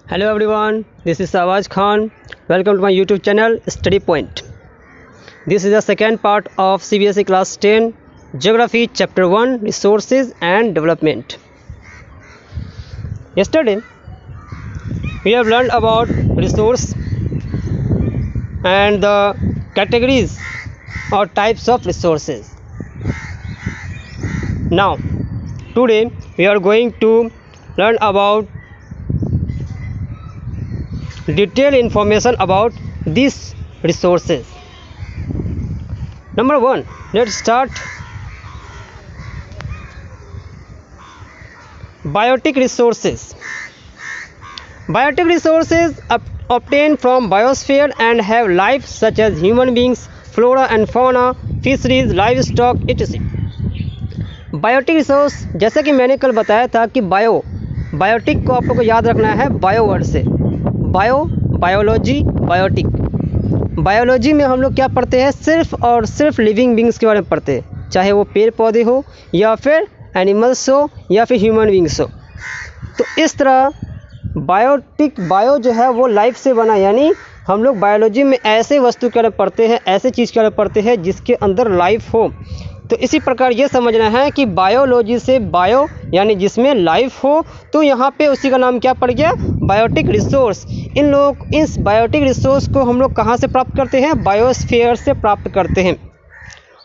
Hello everyone, this is Awaz Khan. Welcome to my YouTube channel Study Point. This is the second part of CBSE class 10 Geography chapter 1 Resources and Development. Yesterday we have learned about resource and the categories or types of resources. Now today we are going to learn about detailed information about these resources. Number 1, let's start. Biotic resources. Biotic resources obtained from biosphere and have life such as human beings, flora and fauna, fisheries, livestock, etc. Biotic resource, जैसा कि मैंने कल बताया था कि biotic को आप लोग को याद रखना है बायो वर्ड से। Biology, biotic. बायोलॉजी में हम लोग क्या पढ़ते हैं, सिर्फ और सिर्फ लिविंग बींग्स के बारे में पढ़ते हैं, चाहे वो पेड़ पौधे हो या फिर एनिमल्स हो या फिर ह्यूमन बींग्स हो। तो इस तरह बायो जो है वो लाइफ से बना, यानी हम लोग बायोलॉजी में ऐसे वस्तु के बारे में पढ़ते हैं, ऐसे चीज़ के बारे में पढ़ते हैं जिसके अंदर लाइफ हो। तो इसी प्रकार ये समझना है कि बायोलॉजी से बायो यानी जिसमें लाइफ हो, तो यहाँ पे उसी का नाम क्या पड़ गया, बायोटिक रिसोर्स। इस बायोटिक रिसोर्स को हम लोग कहाँ से प्राप्त करते हैं, बायोस्फीयर से प्राप्त करते हैं।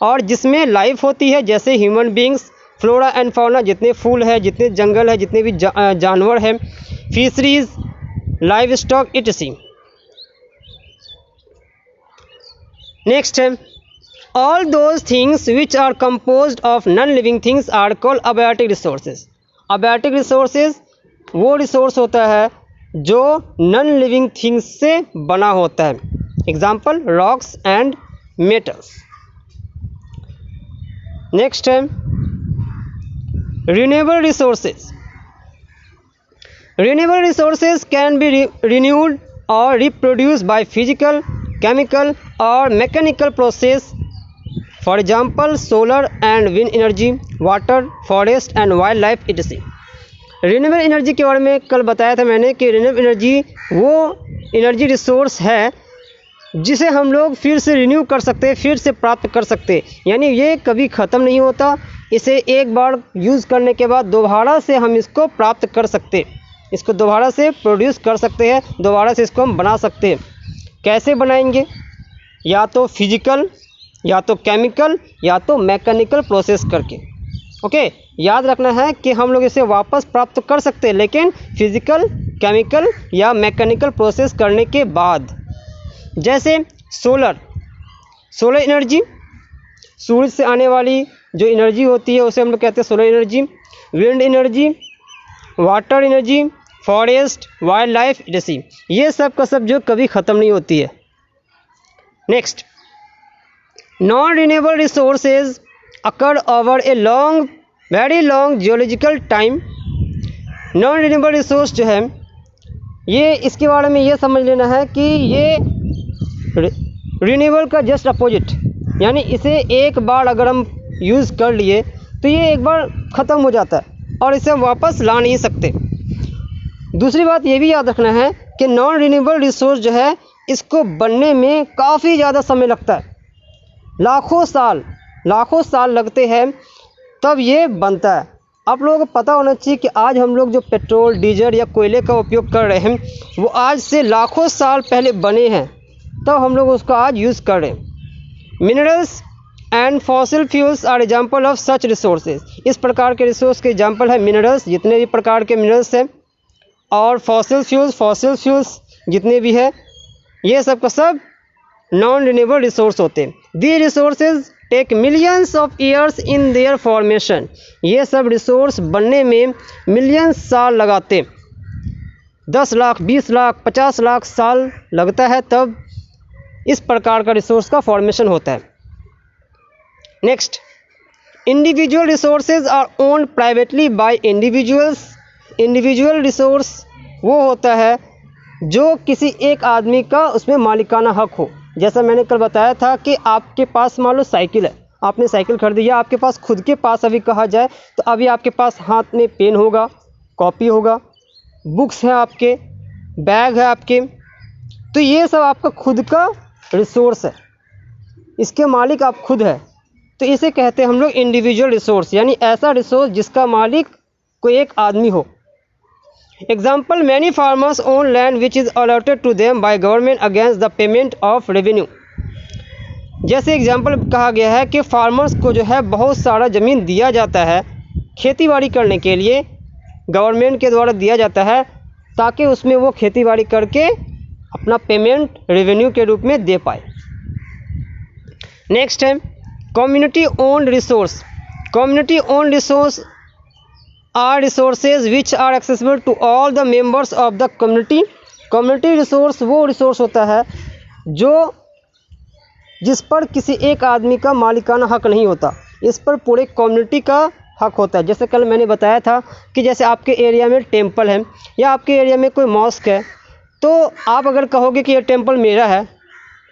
और जिसमें लाइफ होती है, जैसे human beings, flora and fauna, जितने फूल है, जितने जंगल है, जितने भी जानवर हैं, फिशरीज, लाइव स्टॉक, इटसी। नेक्स्ट है, all those things which are composed of non-living things are called abiotic resources. Abiotic resources वो रिसोर्स होता है जो नॉन लिविंग थिंग्स से बना होता है। Example rocks and metals. Next है renewable resources. Renewable resources can be renewed और रिप्रोड्यूस बाय फिजिकल, केमिकल और mechanical process. For example solar and wind energy, water, forest and wild life, etc. Renewable energy के बारे में कल बताया था मैंने कि रिन्यूएबल एनर्जी वो एनर्जी रिसोर्स है जिसे हम लोग फिर से रिन्यू कर सकते हैं, फिर से प्राप्त कर सकते हैं, यानी ये कभी ख़त्म नहीं होता। इसे एक बार यूज़ करने के बाद दोबारा से हम इसको प्राप्त कर सकते हैं, इसको दोबारा से प्रोड्यूस कर सकते हैं, दोबारा से इसको हम बना सकते हैं। कैसे बनाएंगे, या तो फिजिकल, या तो केमिकल, या तो मैकेनिकल प्रोसेस करके। ओके, याद रखना है कि हम लोग इसे वापस प्राप्त कर सकते हैं, लेकिन फिजिकल, केमिकल या मैकेनिकल प्रोसेस करने के बाद। जैसे सोलर एनर्जी, सूरज से आने वाली जो एनर्जी होती है उसे हम लोग कहते हैं solar energy. Wind energy, water energy, forest, wild life, जैसी ये सब का सब जो कभी ख़त्म नहीं होती है। Next, non-renewable resources occur over a very long geological time. non-renewable resource जो है ये, इसके बारे में ये समझ लेना है कि ये रिन्यूएबल का जस्ट अपोजिट, यानी इसे एक बार अगर हम यूज़ कर लिए तो ये एक बार ख़त्म हो जाता है और इसे हम वापस ला नहीं सकते। दूसरी बात ये भी याद रखना है कि नॉन रिन्यूएबल रिसोर्स जो है इसको बनने में काफ़ी ज़्यादा समय लगता है, लाखों साल लगते हैं तब ये बनता है। आप लोगों को पता होना चाहिए कि आज हम लोग जो पेट्रोल, डीजल या कोयले का उपयोग कर रहे हैं वो आज से लाखों साल पहले बने हैं, तब हम लोग उसको आज यूज़ कर रहे हैं। Minerals and fossil fuels are example of such resources. इस प्रकार के रिसोर्स के एग्जाम्पल है मिनरल्स, जितने भी प्रकार के मिनरल्स हैं, और फॉसिल फ्यूल्स जितने भी है, ये सब का सब नॉन रिन्यूएबल रिसोर्स होते हैं। The resources take millions of years in their formation. ये सब रिसोर्स बनने में मिलियंस साल लगाते, 10 लाख, 20 लाख, 50 लाख साल लगता है, तब इस प्रकार का रिसोर्स का फॉर्मेशन होता है। Next, individual resources are owned privately by individuals. Individual resource वो होता है जो किसी एक आदमी का उसमें मालिकाना हक हो। जैसा मैंने कल बताया था कि आपके पास मान लो साइकिल है, आपने साइकिल खरीदी, या आपके पास खुद के पास अभी कहा जाए तो अभी आपके पास हाथ में पेन होगा, कॉपी होगा, बुक्स हैं आपके, बैग है आपके, तो ये सब आपका खुद का रिसोर्स है, इसके मालिक आप खुद है। तो इसे कहते हैं हम लोग इंडिविजुअल रिसोर्स, यानी ऐसा रिसोर्स जिसका मालिक कोई एक आदमी हो। Example, many farmers own land which is allotted to them by government against the payment of revenue. जैसे एग्जाम्पल कहा गया है कि फार्मर्स को जो है बहुत सारा ज़मीन दिया जाता है खेती बाड़ी करने के लिए, गवर्नमेंट के द्वारा दिया जाता है ताकि उसमें वो खेती बाड़ी करके अपना पेमेंट रेवेन्यू के रूप में दे पाए। नेक्स्ट है community owned resource. Community owned resource are resources which are accessible to all the members of the community. Community resource वो रिसोर्स होता है जो जिस पर किसी एक आदमी का मालिकाना हक नहीं होता, इस पर पूरे कम्युनिटी का हक होता है। जैसे कल मैंने बताया था कि जैसे आपके एरिया में टेंपल है या आपके एरिया में कोई मॉस्क है, तो आप अगर कहोगे कि ये टेंपल मेरा है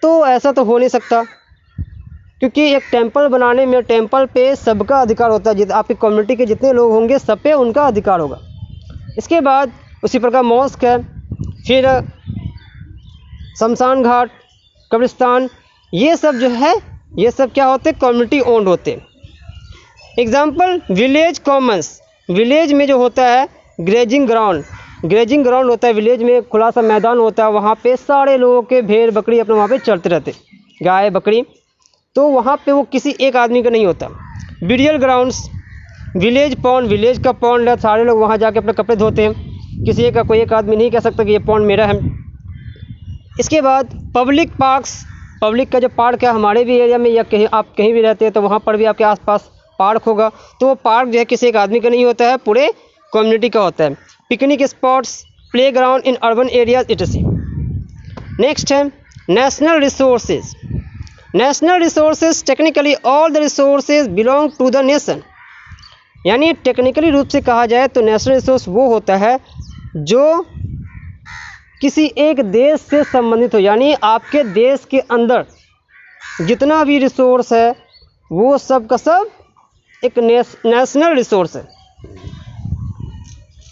तो ऐसा तो हो नहीं सकता, क्योंकि एक टेंपल बनाने में टेंपल पे सबका अधिकार होता है। आपकी कम्युनिटी के जितने लोग होंगे सब पे उनका अधिकार होगा। इसके बाद उसी प्रकार मॉस्क है, फिर शमशान घाट, कब्रिस्तान, ये सब जो है ये सब क्या होते हैं, कम्युनिटी ओन्ड होते हैं। Example village Commons. विलेज में जो होता है ग्रेजिंग ग्राउंड, ग्रेजिंग ग्राउंड होता है विलेज में, खुला सा मैदान होता है, वहाँ पे सारे लोगों के भेड़ बकरी अपने वहाँ पे चलते रहते, गाय बकरी, तो वहाँ पे वो किसी एक आदमी का नहीं होता। Burial grounds, village pond, village का पॉन्ड है, सारे लोग वहाँ जाके अपने कपड़े धोते हैं, किसी एक का कोई एक आदमी नहीं कह सकता कि ये पॉन्ड मेरा है। इसके बाद पब्लिक पार्क्स। पब्लिक का जो पार्क है हमारे भी एरिया में या कहीं आप कहीं भी रहते हैं तो वहाँ पर भी आपके आसपास पार्क होगा, तो वो पार्क जो है किसी एक आदमी का नहीं होता है, पूरे कम्युनिटी का होता है। Picnic spots, play ground in urban areas etc. Next है national resources. National resources technically all the resources belong to the nation. यानी टेक्निकली रूप से कहा जाए तो नेशनल रिसोर्स वो होता है जो किसी एक देश से संबंधित हो, यानी आपके देश के अंदर जितना भी रिसोर्स है वो सब का सब एक नेशनल रिसोर्स है।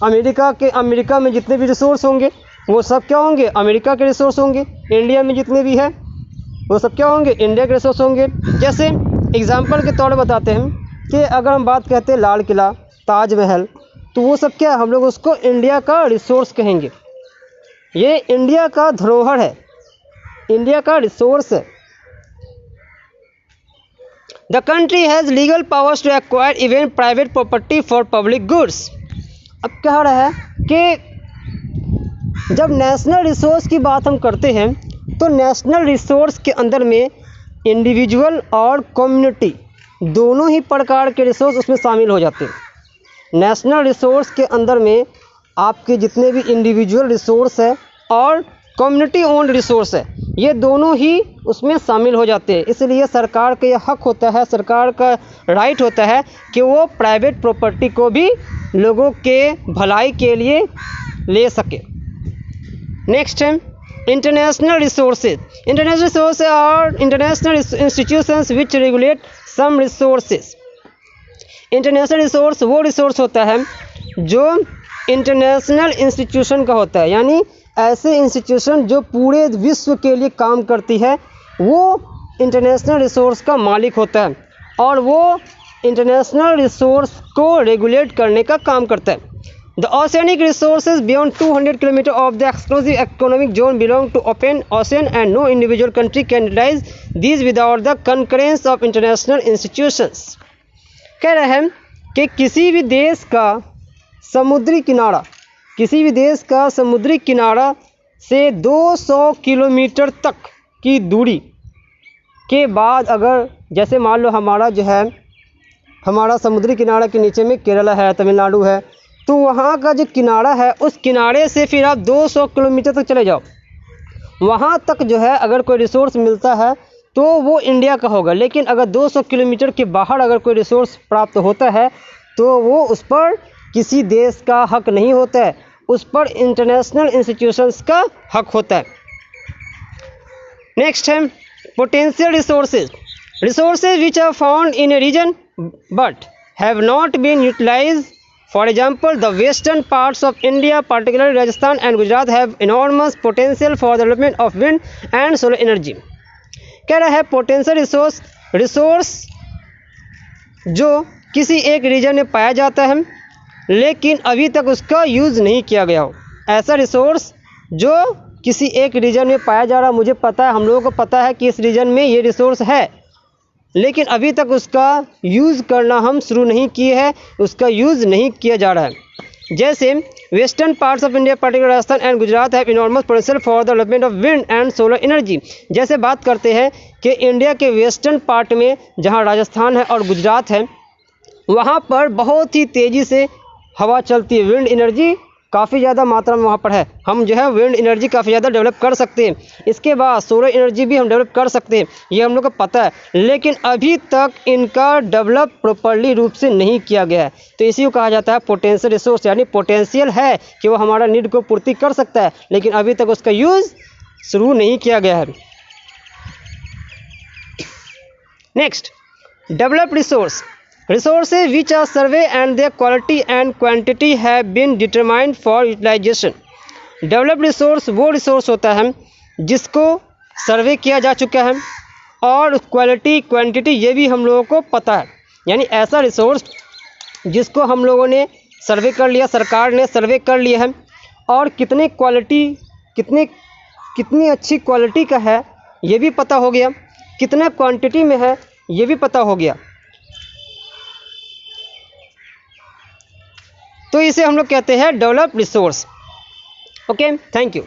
अमेरिका में जितने भी रिसोर्स होंगे वो सब क्या होंगे, अमेरिका के रिसोर्स होंगे। इंडिया में जितने भी है वो सब क्या होंगे, इंडिया के रिसोर्स होंगे। जैसे एग्जांपल के तौर पर बताते हैं कि अगर हम बात कहते हैं लाल किला, ताजमहल, तो वो सब क्या है, हम लोग उसको इंडिया का रिसोर्स कहेंगे। ये इंडिया का धरोहर है, इंडिया का रिसोर्स है। The country has legal powers to acquire even private property for public goods. अब कह रहा है कि जब नेशनल रिसोर्स की बात हम करते हैं तो नेशनल रिसोर्स के अंदर में इंडिविजुअल और कम्युनिटी दोनों ही प्रकार के रिसोर्स उसमें शामिल हो जाते हैं। नेशनल रिसोर्स के अंदर में आपके जितने भी इंडिविजुअल रिसोर्स है और कम्युनिटी ओन्ड रिसोर्स है, ये दोनों ही उसमें शामिल हो जाते हैं। इसलिए सरकार का ये हक होता है, सरकार का राइट होता है कि वो प्राइवेट प्रॉपर्टी को भी लोगों के भलाई के लिए ले सके। नेक्स्ट है international resources. International resources are international institutions which regulate some resources. International resource वो रिसोर्स होता है जो इंटरनेशनल इंस्टीट्यूशन का होता है, यानी ऐसे इंस्टीट्यूशन जो पूरे विश्व के लिए काम करती है, वो इंटरनेशनल रिसोर्स का मालिक होता है और वो इंटरनेशनल रिसोर्स को रेगुलेट करने का काम करता है। The oceanic resources beyond 200 kilometre of the exclusive economic zone belong to open ocean and no individual country can utilise these without the concurrence of international institutions. कह रहे हैं कि किसी भी देश का समुद्री किनारा, किसी भी देश का समुद्री किनारा से 200 किलोमीटर तक की दूरी के बाद अगर जैसे मान लो हमारा जो है हमारा समुद्री किनारा के नीचे में केरला है, तमिलनाडु है, तो वहाँ का जो किनारा है उस किनारे से फिर आप 200 किलोमीटर तक चले जाओ, वहाँ तक जो है अगर कोई रिसोर्स मिलता है तो वो इंडिया का होगा। लेकिन अगर 200 किलोमीटर के बाहर अगर कोई रिसोर्स प्राप्त होता है तो वो उस पर किसी देश का हक नहीं होता है, उस पर इंटरनेशनल इंस्टीट्यूशंस का हक होता है। नेक्स्ट है potential resources. Resources which are found in a region but have not been utilised For example, the western parts of India, particularly Rajasthan and Gujarat, have enormous potential for the development of wind and solar energy. कह रहा है potential resource जो किसी एक reason में पाया जाता है लेकिन अभी तक उसका यूज़ नहीं किया गया हो। ऐसा रिसोर्स जो किसी एक रीजन में पाया जा रहा, मुझे पता है, हम लोगों को पता है कि इस रीजन में ये रिसोर्स है लेकिन अभी तक उसका यूज़ करना हम शुरू नहीं किए हैं, उसका यूज़ नहीं किया जा रहा है। जैसे western parts of India, particular Rajasthan and Gujarat have enormous potential for the development of wind and solar energy. जैसे बात करते हैं कि इंडिया के वेस्टर्न पार्ट में जहां राजस्थान है और गुजरात है, वहां पर बहुत ही तेज़ी से हवा चलती है, विंड एनर्जी काफ़ी ज़्यादा मात्रा में वहाँ पर है। हम जो है विंड एनर्जी काफ़ी ज़्यादा डेवलप कर सकते हैं। इसके बाद सोलर एनर्जी भी हम डेवलप कर सकते हैं, ये हम लोग को पता है, लेकिन अभी तक इनका डेवलप प्रॉपर्ली रूप से नहीं किया गया है। तो इसी को कहा जाता है पोटेंशियल रिसोर्स, यानी पोटेंशियल है कि वो हमारा नीड को पूर्ति कर सकता है लेकिन अभी तक उसका यूज़ शुरू नहीं किया गया है। Next, developed resource, resources which are surveyed and their quality and quantity have been determined for utilization. Developed resource वो रिसोर्स होता है जिसको सर्वे किया जा चुका है और क्वालिटी क्वांटिटी ये भी हम लोगों को पता है। यानी ऐसा रिसोर्स जिसको हम लोगों ने सर्वे कर लिया, सरकार ने सर्वे कर लिया है और कितने क्वालिटी कितनी अच्छी क्वालिटी का है ये भी पता हो गया, कितना क्वांटिटी में है ये भी पता हो गया, तो इसे हम लोग कहते हैं developed resource. Okay, thank you.